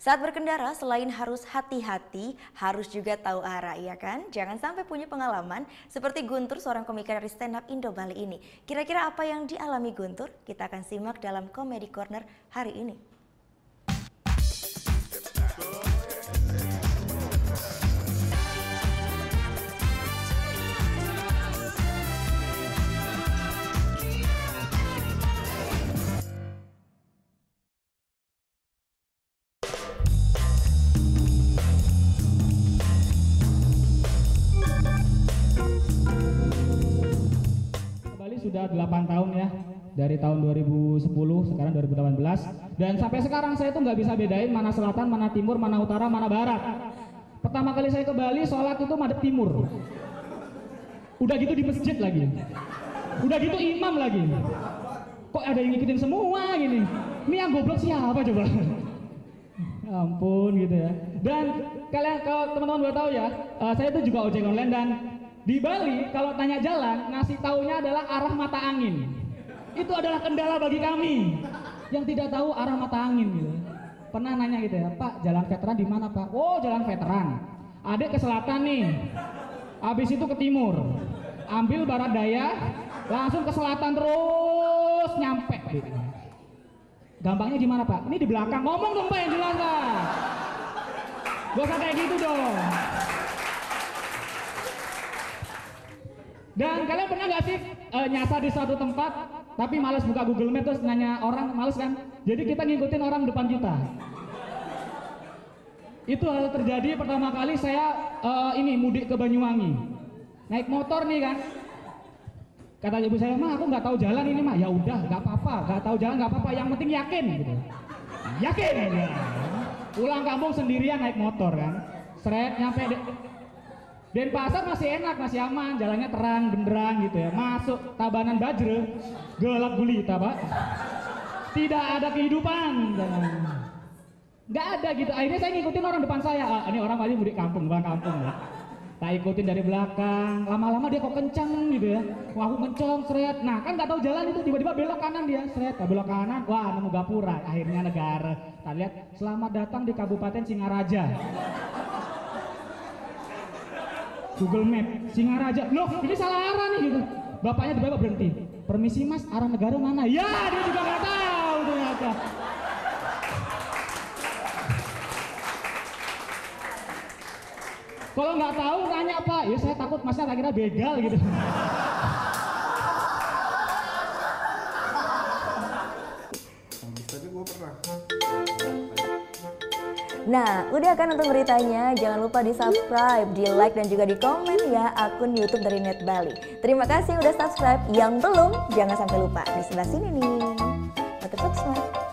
Saat berkendara, selain harus hati-hati, harus juga tahu arah, ya kan? Jangan sampai punya pengalaman seperti Guntur, seorang komika dari stand up Indo Bali ini. Kira-kira apa yang dialami Guntur? Kita akan simak dalam Comedy Corner hari ini. Sudah 8 tahun ya, dari tahun 2010 sekarang 2018, dan sampai sekarang saya tuh nggak bisa bedain mana selatan, mana timur, mana utara, mana barat. Pertama kali saya ke Bali sholat itu madep timur, udah gitu di masjid lagi, udah gitu imam lagi, kok ada yang ngikutin semua gini, ini yang goblok siapa coba? Ya ampun gitu ya. Dan kalian, kalau teman-teman boleh tahu ya, saya tuh juga ojek online, dan di Bali, kalau tanya jalan, ngasih taunya adalah arah mata angin. Itu adalah kendala bagi kami yang tidak tahu arah mata angin gitu. Pernah nanya gitu ya, Pak, jalan veteran di mana Pak? Oh, jalan veteran. Adek ke selatan nih, habis itu ke timur. Ambil barat daya, langsung ke selatan terus nyampe. Gitu. Gampangnya gimana Pak? Ini di belakang. Ngomong dong Pak yang jelas Pak. Gak usah kayak gitu dong. Dan kalian pernah nggak sih nyasar di suatu tempat tapi males buka Google Maps terus nanya orang, males kan? Jadi kita ngikutin orang depan kita. Itu hal terjadi pertama kali saya ini mudik ke Banyuwangi. Naik motor nih kan. Kata ibu saya, "Mah, aku nggak tahu jalan ini mah." Ya udah, nggak apa-apa, nggak tahu jalan nggak apa-apa, yang penting yakin gitu. Yakin aja. Pulang kampung sendirian naik motor kan. Seret nyampe Denpasar masih enak, masih aman, jalannya terang benderang gitu ya. Masuk Tabanan Bajre, gelap gulita Pak. Tidak ada kehidupan, nggak ada gitu. Akhirnya saya ngikutin orang depan saya. Ini orang pasti mudik kampung, bukan kampung ya. Tak ikutin dari belakang, lama-lama dia kok kencang gitu ya. Wah, aku kencang, seret. Nah kan nggak tahu jalan itu, tiba-tiba belok kanan dia, seret. Belok kanan, wah nemu Gapura. Akhirnya negara. Kita lihat, selamat datang di Kabupaten Singaraja. Google Map, Singaraja, loh ini salah arah nih gitu. Bapaknya tiba-tiba berhenti. Permisi mas, arah negara mana? Ya dia juga nggak tahu ternyata. Kalau nggak tahu nanya apa? Ya saya takut masnya tak kira begal gitu. Tapi gue pernah. Nah, udah kan nonton beritanya? Jangan lupa di subscribe, di like, dan juga di komen ya akun YouTube dari Net Bali. Terima kasih udah subscribe. Yang belum, jangan sampai lupa di sebelah sini nih. Tetap subscribe.